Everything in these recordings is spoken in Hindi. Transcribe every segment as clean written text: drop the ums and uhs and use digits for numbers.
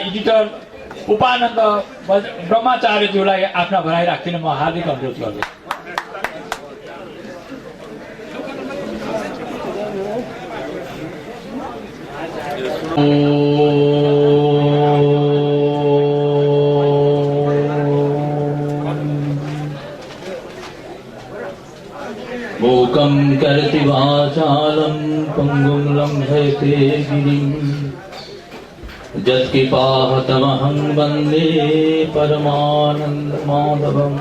एडिटर उपानन्द ब्रह्मचार्यज्यूलाई आफ्ना भनाइ राख्दिन म हार्दिक अनुरोध गर्छु। मूकं करति वाचालं पंगुं लंघयते गिरिं यत्कृपाहतमहं वन्दे परमानन्दमाधवम्।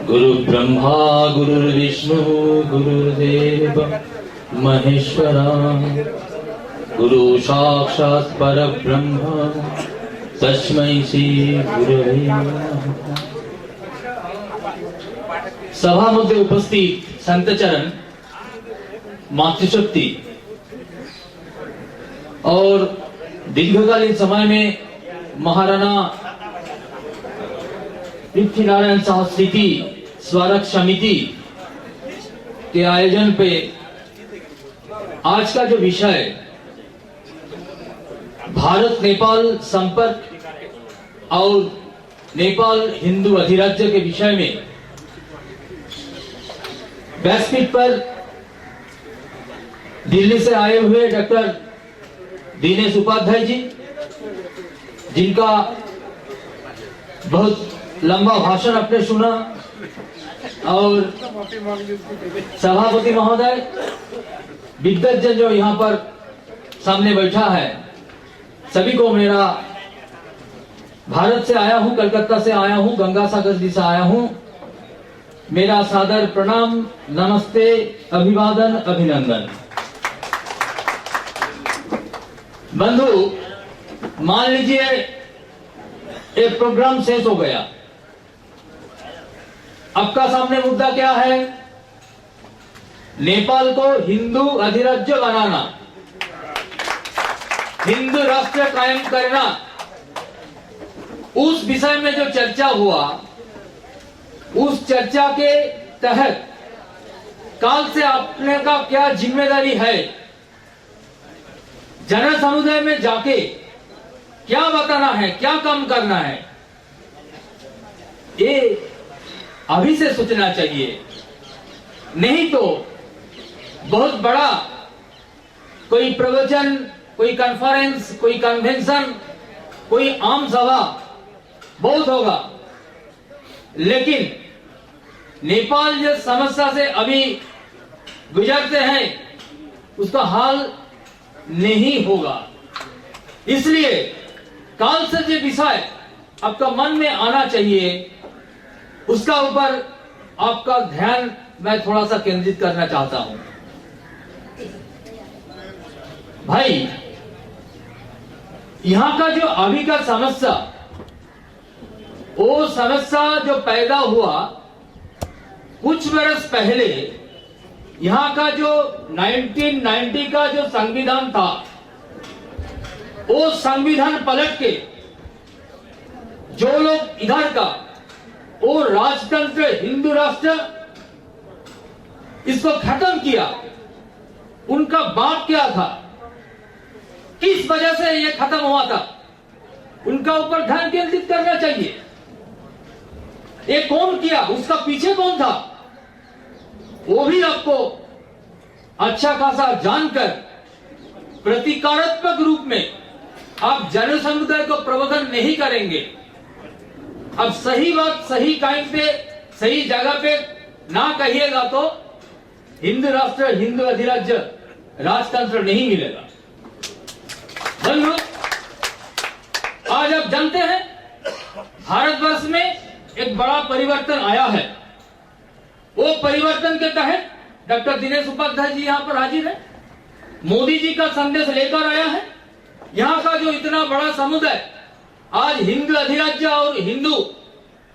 गुरुब्रह्मा गुरुर्विष्णु गुरुर्देव महेश्वरा गुरु साक्षात् परब्रह्म तस्मै श्री गुरवे नमः। सभा मध्ये उपस्थित संतचरण, मातृशक्ति और दीर्घकालीन समय में महाराणा पृथ्वीनारायण शाह स्मृति स्मारक समिति के आयोजन पे आज का जो विषय भारत नेपाल संपर्क और नेपाल हिंदू अधिराज्य के विषय में व्यासपीठ पर दिल्ली से आए हुए डॉक्टर दिनेश उपाध्याय जी, जिनका बहुत लंबा भाषण आपने सुना, और सभापति महोदय, विद्वज्जन जो यहाँ पर सामने बैठा है, सभी को मेरा भारत से आया हूँ, कलकत्ता से आया हूँ, गंगा सागर जी से आया हूँ, मेरा सादर प्रणाम, नमस्ते, अभिवादन, अभिनंदन। बंधु, मान लीजिए एक प्रोग्राम शेष हो गया, आपका सामने मुद्दा क्या है? नेपाल को हिंदू अधिराज्य बनाना, हिंदू राष्ट्र कायम करना। उस विषय में जो चर्चा हुआ, उस चर्चा के तहत काल से अपने का क्या जिम्मेदारी है, जन समुदाय में जाके क्या बताना है, क्या काम करना है, ये अभी से सोचना चाहिए। नहीं तो बहुत बड़ा कोई प्रवचन, कोई कॉन्फ्रेंस, कोई कन्वेंशन, कोई आम सभा बहुत होगा, लेकिन नेपाल जिस समस्या से अभी गुजरते हैं उसका हाल नहीं होगा। इसलिए काल से जो विषय आपका मन में आना चाहिए, उसका ऊपर आपका ध्यान मैं थोड़ा सा केंद्रित करना चाहता हूं। भाई, यहां का जो अभी का समस्या, वो समस्या जो पैदा हुआ कुछ वर्ष पहले, यहां का जो 1990 का जो संविधान था, वो संविधान पलट के जो लोग इधर का वो राजतंत्र हिंदू राष्ट्र इसको खत्म किया। उनका बात क्या था, किस वजह से ये खत्म हुआ था, उनका ऊपर ध्यान केंद्रित करना चाहिए। ये कौन किया, उसका पीछे कौन था, वो भी आपको अच्छा खासा जानकर प्रतीकात्मक रूप में आप जन समुदाय को प्रबोधन नहीं करेंगे। अब सही बात सही टाइम पे सही जगह पे ना कहिएगा तो हिंदू राष्ट्र, हिंदू अधिराज्य, राजतंत्र नहीं मिलेगा। बंधु, जानते हैं भारतवर्ष में एक बड़ा परिवर्तन आया है। वो परिवर्तन के तहत डॉक्टर दिनेश उपाध्याय जी यहाँ पर हाजिर है, मोदी जी का संदेश लेकर आया है। यहाँ का जो इतना बड़ा समुदाय आज हिंदू अधिराज्य और हिंदू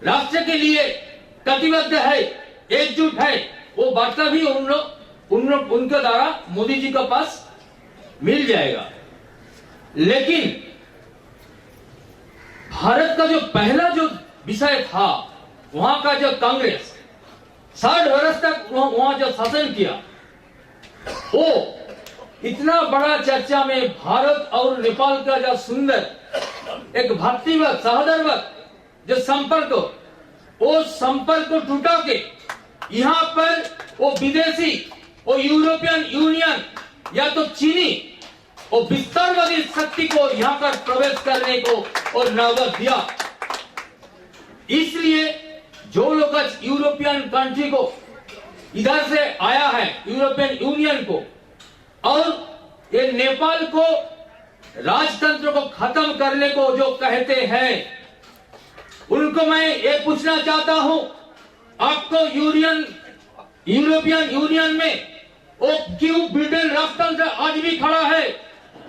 राष्ट्र के लिए कटिबद्ध है, एकजुट है, वो वार्ता भी उनके द्वारा मोदी जी के पास मिल जाएगा। लेकिन भारत का जो पहला जो विषय था, वहां का जो कांग्रेस 60 वर्ष तक वहां जो शासन किया, वो इतना बड़ा चर्चा में भारत और नेपाल का जो सुंदर एक भक्तिवत सहोदरवत जो संपर्क, वो संपर्क को टूटा के यहाँ पर वो विदेशी, वो यूरोपियन यूनियन या तो चीनी, वो विस्तारवादी शक्ति को यहाँ पर प्रवेश करने को और नौबत दिया। इसलिए जो लोग आज यूरोपियन कंट्री को इधर से आया है, यूरोपियन यूनियन को, और ये नेपाल को राजतंत्र को खत्म करने को जो कहते हैं, उनको मैं ये पूछना चाहता हूं, आपको यूरोपियन यूनियन में वो क्यों ब्रिटेन राजतंत्र आज भी खड़ा है,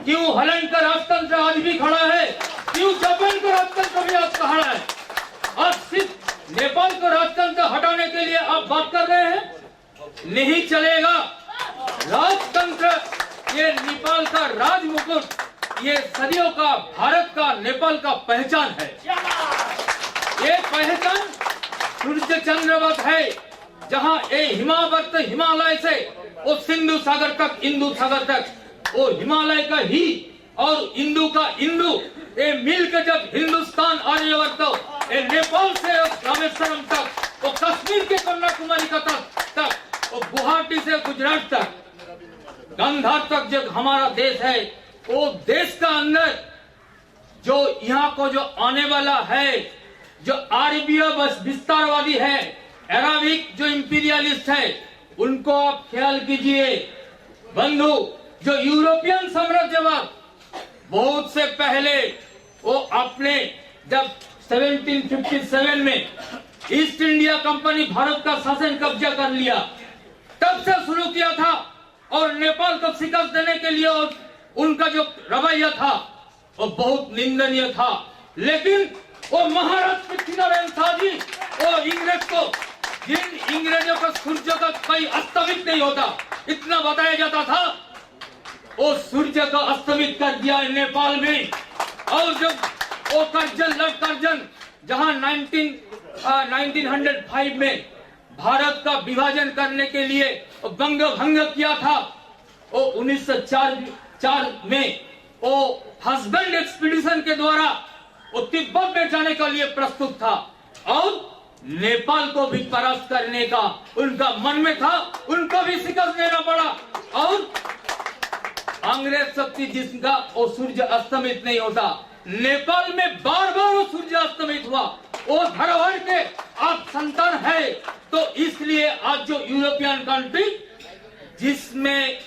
क्यों हॉलैंड का राजतंत्र आज भी खड़ा है, क्यों जापान का राजतंत्र भी आज खड़ा है? आज सिर्फ नेपाल का राजतंत्र हटाने के लिए आप बात कर रहे हैं? नहीं चलेगा। राजतंत्र ये नेपाल का राजमुकुट, ये सदियों का भारत का नेपाल का पहचान है। ये पहचान सूर्य चंद्रवत है, जहां ये हिमालय से वो सिंधु सागर तक, इंदु सागर तक, वो हिमालय का ही और इंदु का इंदु, ये मिलकर जब हिंदुस्तान आर्यवर्त, ये नेपाल से रामेश्वरम तक, वो कश्मीर के कन्याकुमारी का तक, वो गुवाहाटी से गुजरात तक, गंधार तक जब हमारा देश है, वो देश का अंदर जो यहाँ को जो आने वाला है, जो आरबीय विस्तारवादी है, अराबिक जो इंपीरियलिस्ट है, उनको आप ख्याल कीजिए बंधु। जो यूरोपियन साम्राज्यवाद बहुत से पहले वो अपने जब 1757 में ईस्ट इंडिया कंपनी भारत का शासन कब्जा कर लिया, तब से शुरू किया था, और नेपाल को शिकस्त देने के लिए और उनका जो रवैया था वो बहुत निंदनीय था। लेकिन वो महाराज पृथ्वीनारायण शाह जी, वो इंग्रेज को, जिन इंग्रेजों का सूर्य का कोई अस्तमित नहीं होता, इतना बताया जाता था, वो सूर्य का अस्तमित कर दिया नेपाल में। और जब वो लॉर्ड कर्जन जहां 1905 में भारत का विभाजन करने के लिए बंग भंग किया था, वो 1904 में वो हस्बैंड एक्सपीडिशन के द्वारा वो तिब्बत में जाने के लिए प्रस्तुत था, और नेपाल को भी परास्त करने का उनका मन में था, उनको भी शिकस्त देना पड़ा। और अंग्रेज शक्ति जिसका वो सूर्य अस्तमित नहीं होता, नेपाल में बार बार वो सूर्य अस्तमित हुआ, वो धरोहर के आप संतान है। तो इसलिए आज जो यूरोपियन कंट्री जिसमें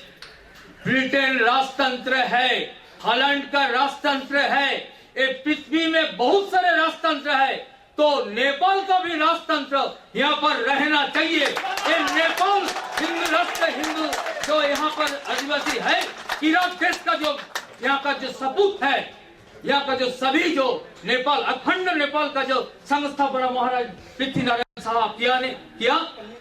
ब्रिटेन राजतंत्र है, हॉलैंड का राजतंत्र है, ये पृथ्वी में बहुत सारे राजतंत्र है, तो नेपाल का भी राजतंत्र यहाँ पर रहना चाहिए। ये नेपाल हिंदू राष्ट्र, हिंदू जो यहाँ पर आदिवासी है, किरात देश का जो यहाँ का जो सपूत है, यहाँ का जो सभी जो नेपाल, अखंड नेपाल का जो संस्थापना महाराज पृथ्वीनारायण साहब किया,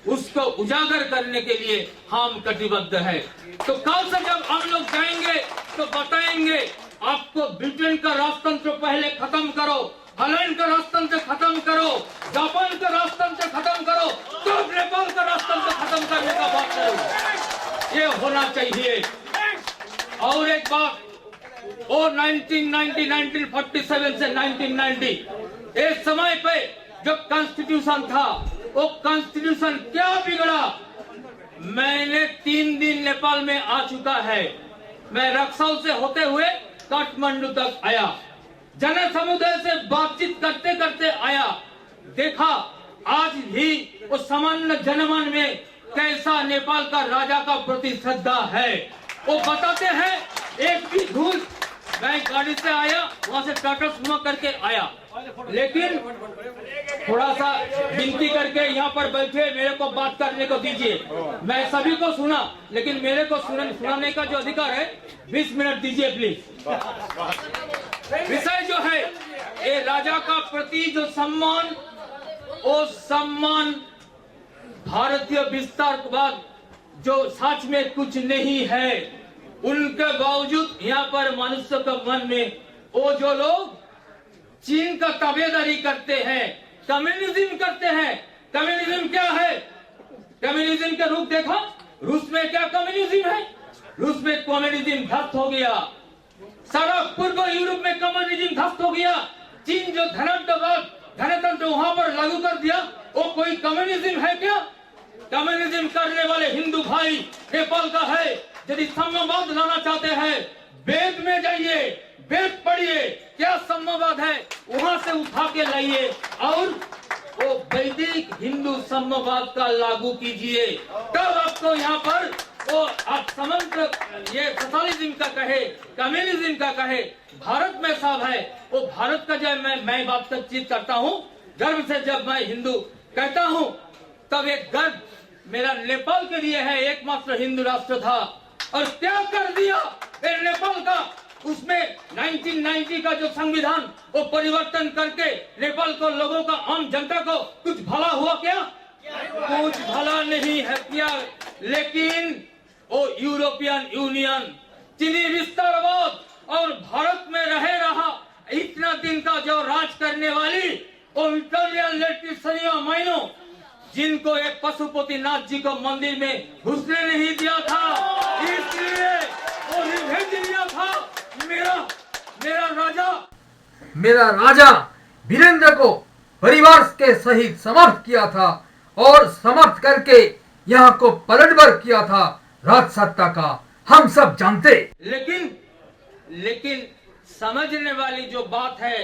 उसको उजागर करने के लिए हम कटिबद्ध है। तो कल से जब हम लोग जाएंगे तो बताएंगे, आपको ब्रिटेन का राजतंत्र पहले खत्म करो, हॉलैंड का राजतंत्र खत्म करो, जापान का राजतंत्र खत्म करो, तो नेपाल का राजतंत्र खत्म करने का बात करो, ये होना चाहिए। और एक बात, वो 1947 से 1990 इस समय पे जो कॉन्स्टिट्यूशन था, वो कॉन्स्टिट्यूशन क्या बिगड़ा? मैंने 3 दिन नेपाल में आ चुका है, मैं रक्सौल से होते हुए काठमांडू तक आया, जन समुदाय से बातचीत करते करते आया, देखा आज भी वो सामान्य जनमन में कैसा नेपाल का राजा का प्रति श्रद्धा है। वो बताते हैं एक भी धूल मैं गाड़ी से आया, वहां से टाटा सुमो करके आया, लेकिन थोड़ा सा विनती करके यहाँ पर बैठे, मेरे को बात करने को दीजिए। मैं सभी को सुना, लेकिन मेरे को सुनाने का जो अधिकार है 20 मिनट दीजिए प्लीज। विषय जो है ये राजा का प्रति जो सम्मान, वो सम्मान भारतीय विस्तारवाद जो सच में कुछ नहीं है, उनके बावजूद यहाँ पर मनुष्य के मन में वो जो लोग चीन का ताबेदारी करते हैं, कम्युनिज्म करते हैं। कम्युनिज्म क्या है? कम्युनिज्म के रूप देखा, रूस में क्या कम्युनिज्म है? रूस में कम्युनिज्म ध्वस्त हो गया, सारा पूर्व यूरोप में कम्युनिज्म ध्वस्त हो गया। चीन जो धनतंत्र वहां पर लागू कर दिया, वो कोई कम्युनिज्म है क्या? कम्युनिज्म करने वाले हिंदू भाई नेपाल का है। यदि साम्यवाद लाना चाहते हैं, वेद में जाइए, वेद पढ़िए, क्या साम्यवाद है वहां से उठा के लाइए और वो वैदिक हिंदू साम्यवाद का लागू कीजिए। तब आपको यहाँ पर वो आप समग्र ये सोशलिज्म का कहे, कम्युनिज्म का कहे, भारत में सब है। वो भारत का जब मैं बातचीत करता हूँ गर्व से, जब मैं हिंदू कहता हूँ तब एक गर्व मेरा नेपाल के लिए है। एकमात्र हिंदू राष्ट्र था और क्या कर दिया नेपाल का। उसमें 1990 का जो संविधान वो परिवर्तन करके नेपाल को, लोगों का, आम जनता को कुछ भला हुआ क्या? कुछ भला नहीं है किया। लेकिन वो यूरोपियन यूनियन, चीनी विस्तारवाद और भारत में रहा इतना दिन का जो राज करने वाली वो इटालियन लेटिसनिया माइनो, जिनको एक पशुपति नाथ जी को मंदिर में घुसने नहीं दिया था, इसलिए वो रिवेंज लिया था। मेरा राजा वीरेंद्र को परिवार के सहित समर्थ किया था और समर्थ करके यहाँ को पलटवार किया था राज सत्ता का, हम सब जानते। लेकिन समझने वाली जो बात है,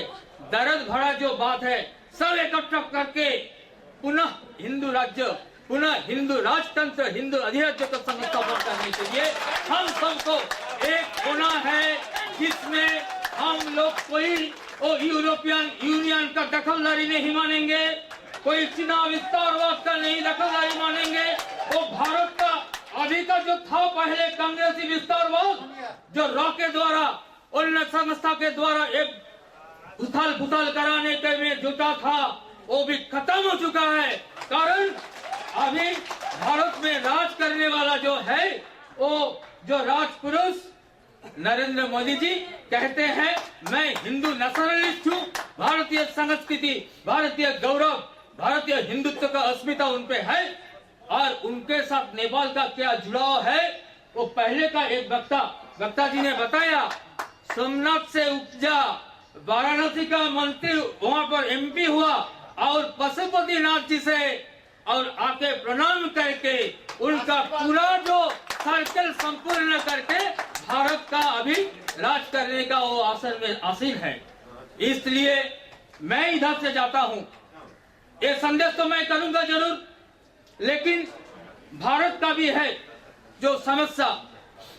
दर्द भरा जो बात है, सब इकट्ठा करके पुनः हिंदू राज्य, पुनः हिंदू राजतंत्र, हिंदू अधिराज्य को संस्थापन करने के लिए हम सबको एक होना है, जिसमें हम लोग कोई यूरोपियन यूनियन का दखलदारी नहीं मानेंगे, कोई चीना विस्तारवाद का नहीं दखलदारी मानेंगे। वो भारत का अभी का जो था पहले कांग्रेसी विस्तारवाद, जो रॉ के द्वारा, उन संस्था के द्वारा एक उथल पुथल कराने के में जुटा था, वो भी खत्म हो चुका है। कारण अभी भारत में राज करने वाला जो है, वो जो राजपुरुष नरेंद्र मोदी जी कहते हैं मैं हिंदू नेशनलिस्ट हूँ, भारतीय संस्कृति, भारतीय गौरव, भारतीय हिंदुत्व का अस्मिता उन पे है। और उनके साथ नेपाल का क्या जुड़ाव है, वो पहले का एक वक्ता जी ने बताया। सोमनाथ से उपजा, वाराणसी का मंत्री वहां पर एमपी हुआ और पशुपति नाथ जी से और आके प्रणाम करके उनका पूरा जो सर्कल संपूर्ण करके भारत का अभी राज करने का वो आसन में आसीन है। इसलिए मैं इधर से जाता हूं, ये संदेश तो मैं करूंगा जरूर, लेकिन भारत का भी है जो समस्या।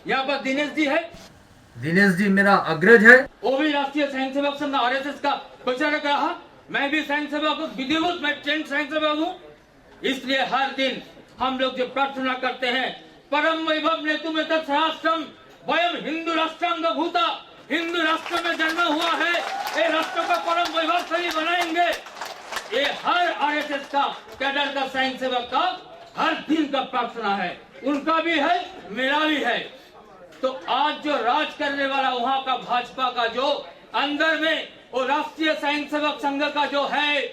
यहाँ पर दिनेश जी है, दिनेश जी मेरा अग्रज है, वो भी राष्ट्रीय स्वयंसेवक संघ आरएसएस का प्रचारक रहा। मैं भी स्वयंसेवक हूँ, विधिवत मैं ट्रेंड स्वयंसेवक हूँ। इसलिए हर दिन हम लोग जो प्रार्थना करते हैं, परम वैभव ने तुम्हें तत्सहस्त्रम वयम हिंदू राष्ट्रांग भूता, हिंदू राष्ट्र में जन्म हुआ है, ये राष्ट्र का परम वैभवशाली बनाएंगे। ये हर आरएसएस का कैडर का स्वयंसेवक का हर दिन का प्रार्थना है, उनका भी है, मेरा भी है। तो आज जो राज करने वाला वहां का भाजपा का जो अंदर में वो राष्ट्रीय स्वयंसेवक संघ का जो है,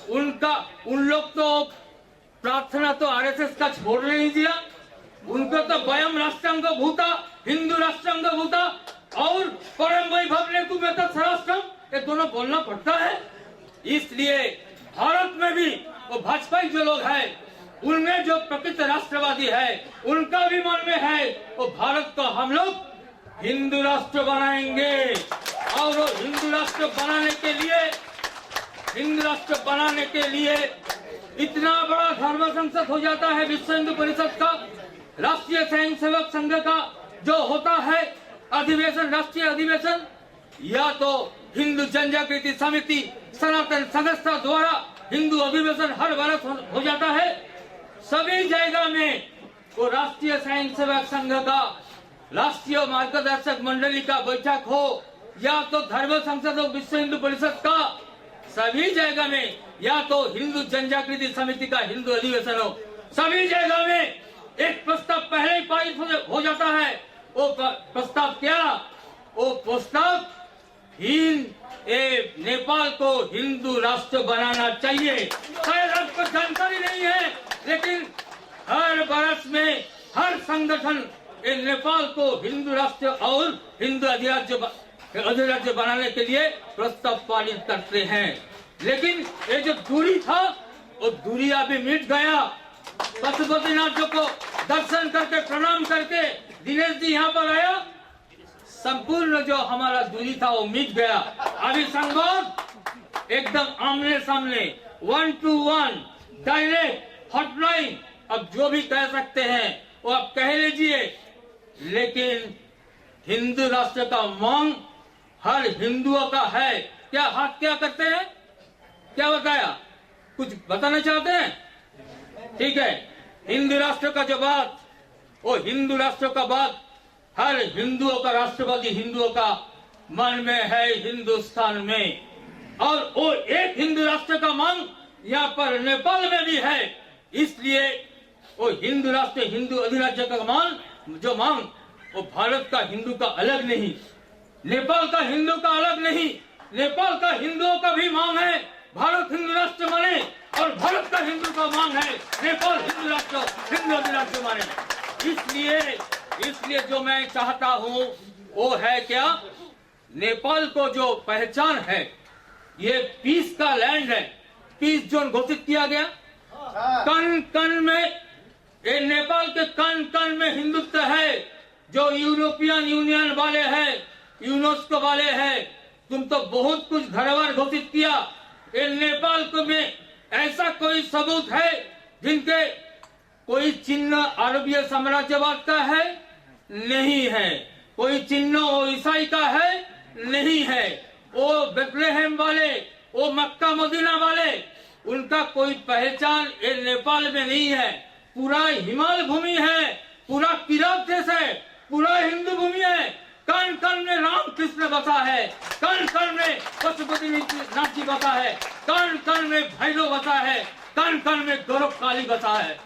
उन लोग तो प्रार्थना तो आरएसएस का छोड़ने नहीं दिया। उनको तो वयम राष्ट्रांग भूता, हिंदू राष्ट्रांग भूता और परम वैभव ने तुम्हें तत्सहस्त्रम, ये दोनों बोलना पड़ता है। इसलिए भारत में भी वो भाजपाई जो लोग हैं, उनमें जो प्रकृत राष्ट्रवादी है, उनका भी मन में है वो भारत को हम लोग हिंदू राष्ट्र बनाएंगे। और वो हिंदू राष्ट्र बनाने के लिए इतना बड़ा धर्म संसद हो जाता है विश्व हिंदू परिषद का, राष्ट्रीय स्वयंसेवक संघ का जो होता है अधिवेशन, राष्ट्रीय अधिवेशन, या तो हिंदू जनजागृति समिति सनातन संस्था द्वारा हिंदू अधिवेशन हर वर्ष हो जाता है। सभी जगह में वो राष्ट्रीय स्वयंसेवक संघ का राष्ट्रीय मार्गदर्शक मंडली का बैठक हो या तो धर्म संसद और विश्व हिंदू परिषद का, सभी जगह में या तो हिंदू जनजागृति समिति का हिंदू अधिवेशन हो, सभी जगह में एक प्रस्ताव पहले ही पारित हो जाता है। वो प्रस्ताव क्या? वो प्रस्ताव नेपाल को हिंदू राष्ट्र बनाना चाहिए। शायद आपको जानकारी नहीं है, लेकिन हर वर्ष में हर संगठन नेपाल को हिंदू राष्ट्र और हिंदू अधिराज्य बनाने के लिए प्रस्ताव पारित करते हैं। लेकिन ये जो दूरी था वो दूरी अभी मिट गया। पशुपतिनाथ जी को दर्शन करके प्रणाम करके दिनेश जी यहाँ पर आया, संपूर्ण जो हमारा दूरी था वो मिट गया। अभी संगोद एकदम आमने सामने 1-to-1 डायरेक्ट हॉटलाइन, अब जो भी कह सकते हैं वो आप कह लीजिए। लेकिन हिंदू राष्ट्र का मांग हर हिंदुओं का है। क्या हाथ क्या करते हैं, क्या बताया, कुछ बताना चाहते हैं? ठीक है, हिंदू राष्ट्र का जो बात, वो हिंदू राष्ट्र का बात हर हिंदुओं का, राष्ट्रवादी हिंदुओं का मन में है हिंदुस्तान में। और वो एक हिंदू राष्ट्र का मांग यहाँ पर नेपाल में भी है। इसलिए वो हिंदू राष्ट्र हिंदू अधिराज्य का मांग वो भारत का हिंदू का अलग नहीं, नेपाल का हिंदू का अलग नहीं, नेपाल का हिंदुओं का भी मांग है भारत हिंदू राष्ट्र माने, और भारत का हिंदू का मांग है नेपाल हिंदू राष्ट्र हिंदू अधिराज्य माने। इसलिए जो मैं चाहता हूँ वो है क्या, नेपाल को जो पहचान है, ये पीस का लैंड है, पीस जोन घोषित किया गया। कण कण में ये नेपाल के कण कण में हिंदुत्व है। जो यूरोपियन यूनियन वाले हैं, यूनेस्को वाले हैं, तुम तो बहुत कुछ धरोहर घोषित किया। ये नेपाल को में ऐसा कोई सबूत है जिनके कोई चिन्ह अरबीय साम्राज्यवाद का है? नहीं है। कोई चिन्ह वो ईसाई का है? नहीं है। वो बेथलेहम वाले, वो मक्का मदीना वाले, उनका कोई पहचान ये नेपाल में नहीं है। पूरा हिमालय भूमि है, पूरा किरात देश है, पूरा हिंदू भूमि है। कण कण में राम कृष्ण बसा है, कण कण में पशुपतिनाथ जी बसा है, कण कण में भैरव बसा है, कण कण में गौरव काली बसा है।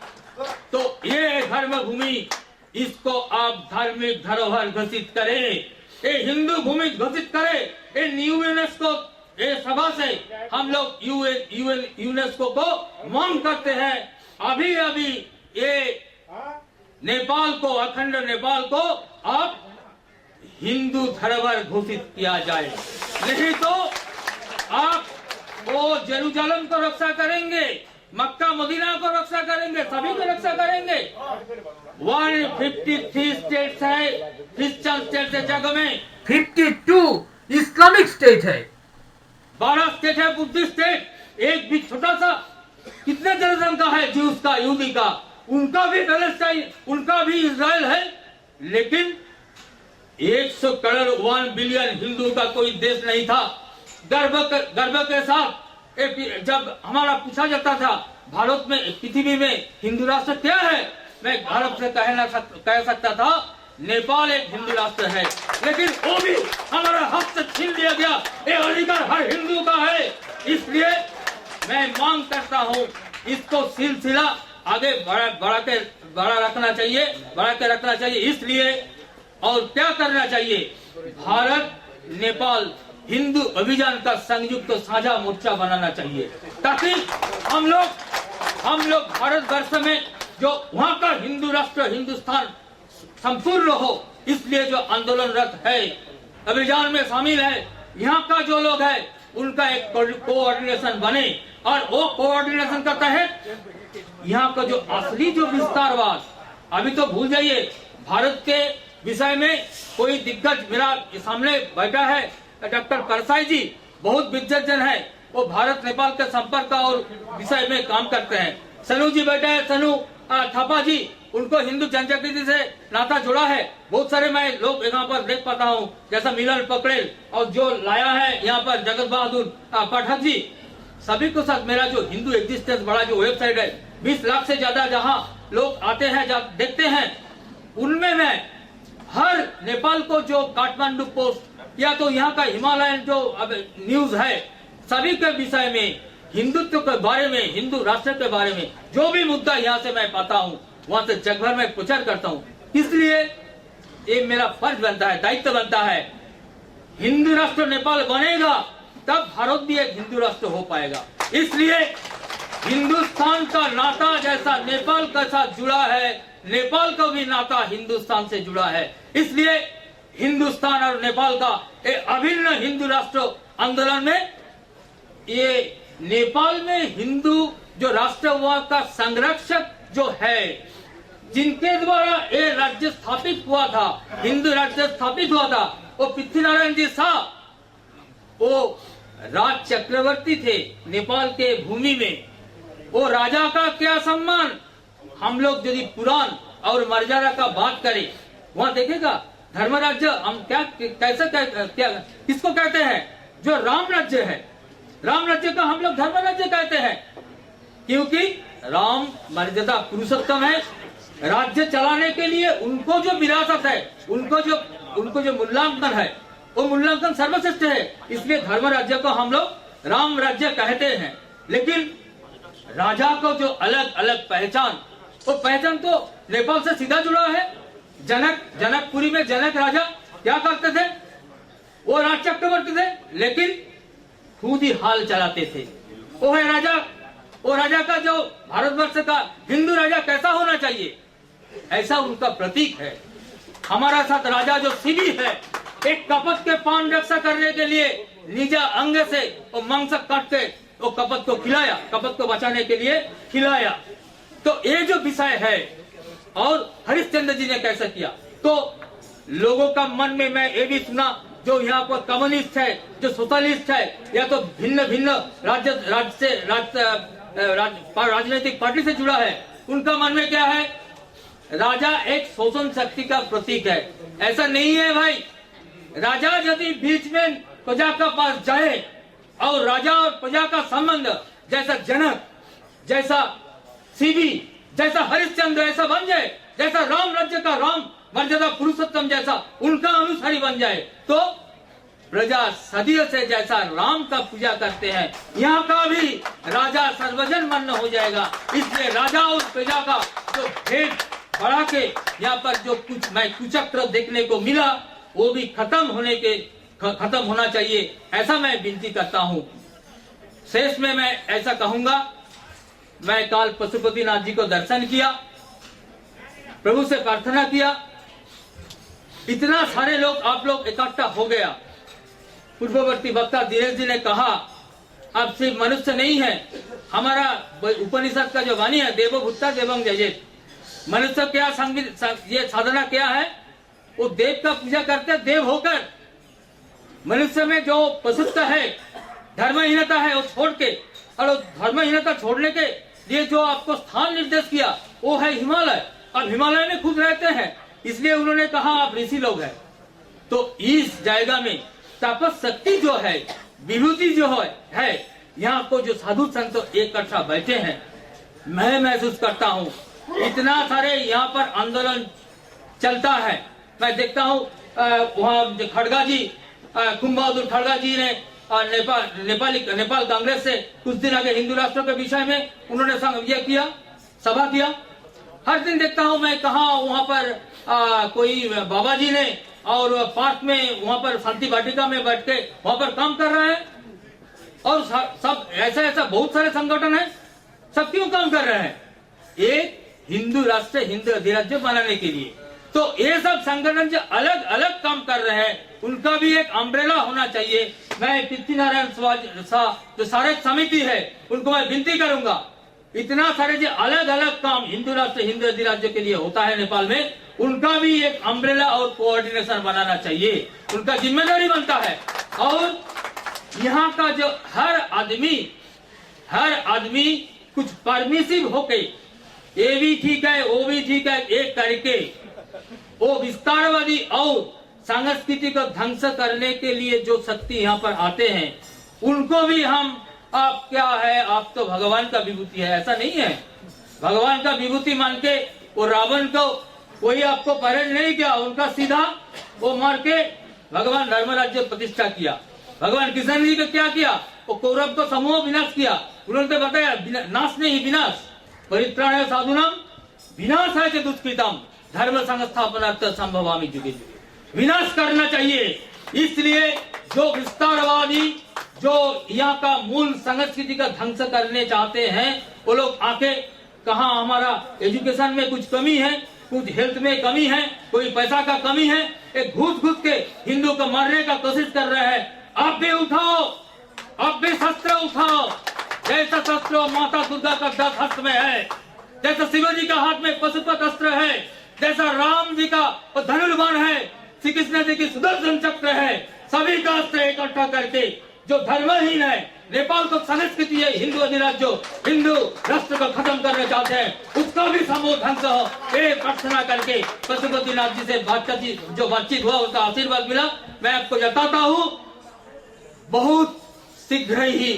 तो ये धर्म भूमि, इसको आप धार्मिक धरोहर घोषित करें, ये हिंदू भूमि घोषित करें। ये यूनेस्को ये सभा से हम लोग यूनेस्को को मांग करते हैं। अभी ये नेपाल को, अखंड नेपाल को आप हिंदू धरोहर घोषित किया जाए, नहीं तो आप वो जेरूसलम को रक्षा करेंगे, मक्का मदीना को रक्षा करेंगे, सभी को रक्षा करेंगे। 153 स्टेट्स है, क्रिश्चियन स्टेट है जगह में, 52 इस्लामिक स्टेट है, 12 स्टेट है बुद्धिस्ट स्टेट, एक भी छोटा सा कितने जनसंख्या है ज्यूस का, यहूदी का, उनका भी पैलेस्टाइन, उनका भी इजराइल है। लेकिन 100 करोड़ 1 बिलियन हिंदू का कोई देश नहीं था। गर्व के साथ जब हमारा पूछा जाता था भारत में, पृथ्वी में हिंदू राष्ट्र क्या है, मैं भारत से कह सकता था नेपाल एक हिंदू राष्ट्र है। लेकिन वो भी हमारा हक से छीन लिया गया। ये अधिकार हर हिंदू का है। इसलिए मैं मांग करता हूँ इसको सिलसिला आगे बढ़ा रखना चाहिए। इसलिए और क्या करना चाहिए, भारत नेपाल हिंदू अभियान का संयुक्त साझा मोर्चा बनाना चाहिए, ताकि हम लोग भारतवर्ष में जो वहाँ का हिंदू राष्ट्र हिंदुस्तान संपूर्ण हो। इसलिए जो आंदोलनरत है, अभियान में शामिल है, यहाँ का जो लोग है उनका एक कोऑर्डिनेशन बने, और वो कोऑर्डिनेशन का तहत यहाँ का जो असली जो विस्तारवाद, अभी तो भूल जाइए, भारत के विषय में कोई दिग्गज मेरा सामने बैठा है, डॉक्टर परसाई जी, बहुत विद्वत जन है, वो भारत नेपाल के संपर्क और विषय में काम करते हैं। सनु जी बैठा है, सनु थापा जी, उनको हिंदू जनजागृति से नाता जुड़ा है। बहुत सारे मैं लोग यहाँ पर देख पाता हूँ, जैसा मिलन पकड़ेल और जो लाया है यहाँ पर जगत बहादुर पाठक जी, सभी को साथ मेरा जो हिंदू एग्जिस्टेंस बड़ा जो वेबसाइट है, 20 लाख से ज्यादा जहाँ लोग आते हैं, देखते हैं, उनमें मैं हर नेपाल को जो काठमांडू पोस्ट या तो यहाँ का हिमालयन जो अब न्यूज है, सभी के विषय में, हिंदुत्व के बारे में, हिंदू राष्ट्र के बारे में जो भी मुद्दा यहाँ से मैं पाता हूँ, वहां से जग भर में प्रचार करता हूँ। इसलिए ये मेरा फर्ज बनता है, दायित्व बनता है। हिंदू राष्ट्र नेपाल बनेगा तब भारत भी एक हिंदू राष्ट्र हो पाएगा। इसलिए हिंदुस्तान का नाता जैसा नेपाल के साथ जुड़ा है, नेपाल का भी नाता हिंदुस्तान से जुड़ा है। इसलिए हिंदुस्तान और नेपाल का एक अभिन्न हिंदू राष्ट्र आंदोलन में ये नेपाल में हिंदू जो राष्ट्रवाद का संरक्षक जो है, जिनके द्वारा ये राज्य स्थापित हुआ था, हिंदू राज्य स्थापित हुआ था, वो पृथ्वीनारायण जी शाह, वो राज चक्रवर्ती थे नेपाल के भूमि में। वो राजा का क्या सम्मान, हम लोग यदि पुराण और मर्यादा का बात करें, वहां देखेगा धर्म राज्य हम क्या कैसे क्या किसको कहते हैं, जो राम राज्य है, राम राज्य का हम लोग धर्म राज्य कहते हैं, क्योंकि राम मर्यादा पुरुषोत्तम है। राज्य चलाने के लिए उनको जो विरासत है, उनको जो मूल्यांकन है, वो मूल्यांकन सर्वश्रेष्ठ है। इसलिए धर्म राज्य को हम लोग राम राज्य कहते हैं। लेकिन राजा को जो अलग अलग पहचान, वो पहचान तो नेपाल से सीधा जुड़ा है। जनकपुरी में जनक राजा क्या करते थे, वो राज चक्रवर्ती थे, लेकिन खुद ही हाल चलाते थे। वो है राजा, वो राजा का जो भारतवर्ष का हिंदू राजा कैसा होना चाहिए, ऐसा उनका प्रतीक है। हमारा साथ राजा जो सीबी है, एक कपट के पान रक्षा करने के लिए निजा अंग से वो मांस काट के वो कपट को खिलाया, कपट को बचाने के लिए खिलाया। तो ये जो विषय है, और हरिश्चंद्र जी ने कैसा किया, तो लोगों का मन में मैं ये भी सुना, जो यहाँ पर कम्युनिस्ट है, जो सोशलिस्ट है, या तो भिन्न भिन्न राजनीतिक पार्टी से जुड़ा है, उनका मन में क्या है, राजा एक शोषण शक्ति का प्रतीक है। ऐसा नहीं है भाई। राजा यदि बीच में प्रजा का पास जाए और राजा और प्रजा का संबंध जैसा जनक, जैसा सीबी, जैसा हरिश्चंद्र ऐसा बन जाए, जैसा राम राज्य का राम मर्यादा पुरुषोत्तम जैसा उनका अनुसारी बन जाए, तो प्रजा सदियों से जैसा राम का पूजा करते हैं, यहाँ का भी राजा सर्वजन मन्न हो जाएगा। इसलिए राजा और प्रजा का जो भेद बढ़ा के यहाँ पर जो कुछ मैं कुचक्र देखने को मिला, वो भी खत्म होना चाहिए, ऐसा मैं विनती करता हूँ। शेष में मैं ऐसा कहूंगा, मैं कल पशुपतिनाथ जी को दर्शन किया, प्रभु से प्रार्थना किया, इतना सारे लोग आप लोग इकट्ठा हो गया। पूर्ववर्ती वक्ता धीरेश जी ने कहा, अब सिर्फ मनुष्य नहीं है, हमारा उपनिषद का जो वाणी है, देवो भूता देवं जयेत, मनुष्य क्या ये साधना क्या है, वो देव का पूजा करते हैं, देव होकर। मनुष्य में जो पशुत्व है, धर्महीनता है, वो छोड़ के, और धर्महीनता छोड़ने के लिए जो आपको स्थान निर्देश किया, वो है हिमालय। अब हिमालय में खुद रहते हैं, इसलिए उन्होंने कहा आप ऋषि लोग हैं। तो इस जायगा में तपस शक्ति जो है, विभूति जो है, यहाँ को जो साधु संत इकट्ठा बैठे हैं, मैं महसूस करता हूँ इतना सारे यहाँ पर आंदोलन चलता है। मैं देखता हूँ वहाँ खड़गा जी, कुंभ खड़गा जी ने नेपाल कांग्रेस से कुछ दिन आगे हिंदू राष्ट्र के विषय में उन्होंने ये किया, सभा किया। हर दिन देखता हूँ मैं कहाँ वहाँ पर कोई बाबा जी ने और पार्क में वहाँ पर शांति वाटिका में बैठ के वहाँ पर काम कर रहे हैं, और सब ऐसा बहुत सारे संगठन है, सब क्यों काम कर रहे हैं, एक हिंदू राष्ट्र, हिंदू अधिराज्य बनाने के लिए। तो ये सब संगठन जो अलग अलग काम कर रहे हैं, उनका भी एक अम्ब्रेला होना चाहिए। मैं पृथ्वीनारायण शाह जो सारे समिति है, उनको मैं विनती करूंगा, इतना सारे जो अलग अलग काम हिंदू राष्ट्र, हिंदू अधिराज्य के लिए होता है नेपाल में, उनका भी एक अम्ब्रेला और कोऑर्डिनेशन बनाना चाहिए, उनका जिम्मेदारी बनता है। और यहाँ का जो हर आदमी कुछ परमिसिव होके ये भी ठीक है, वो भी ठीक है, एक करके वो विस्तारवादी और सांस्कृतिक ध्वंस करने के लिए जो शक्ति यहाँ पर आते हैं उनको भी हम, आप क्या है, आप तो भगवान का विभूति है, ऐसा नहीं है। भगवान का विभूति मान के वो रावण को कोई आपको परेड नहीं किया, उनका सीधा वो मार के भगवान धर्म राज्य प्रतिष्ठा किया। भगवान कृष्ण जी का क्या किया, वो कौरव को समूह विनाश किया। उन्होंने बताया नाश नहीं विनाश, परित्राणाय साधुनाम विनाशाय च दुष्कृतम धर्म संस्थापनार्थ संभवामि जुगे जुगे। विनाश करना चाहिए। इसलिए जो विस्तारवादी जो यहाँ का मूल संस्कृति का ध्वंस करने चाहते हैं वो लोग आके कहा हमारा एजुकेशन में कुछ कमी है, कुछ हेल्थ में कमी है, कोई पैसा का कमी है, एक घुस घुस के हिंदू को मारने का कोशिश कर रहे हैं। आप भी उठाओ, आप भी शस्त्र उठाओ। जैसा शस्त्र माता दुर्गा का 10 हस्त में है, जैसा शिवाजी का हाथ में पशुपत अस्त्र है, जैसा राम जी का धनुर्बाण है, श्री कृष्ण जी की सुदर्शन चक्र है, सभी का अस्त्र इकट्ठा करके जो धर्महीन है, नेपाल को संस्कृति है हिंदू अधिराज्य, हिंदू राष्ट्र को खत्म करना चाहते हैं, उसका भी समूह ध्वंस हो, ये प्रार्थना करके पशुपतिनाथ जी से बातचीत हुआ, उसका आशीर्वाद मिला। मैं आपको बताता हूँ बहुत शीघ्र ही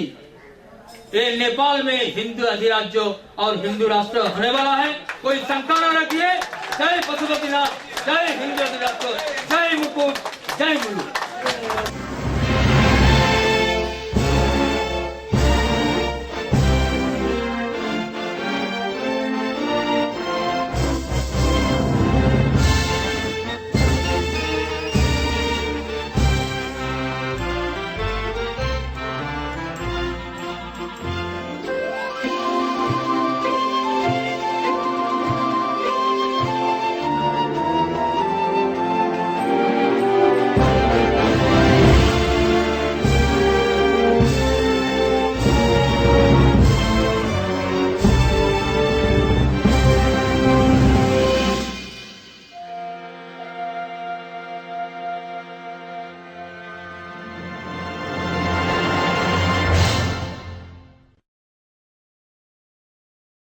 ये नेपाल में हिंदू अधिराज्य और हिंदू राष्ट्र होने वाला है, कोई शंका न रखिए। जय पशुपतिनाथ, जय हिंदू अधिराज्य, जय मुकुट, जय मुलुक।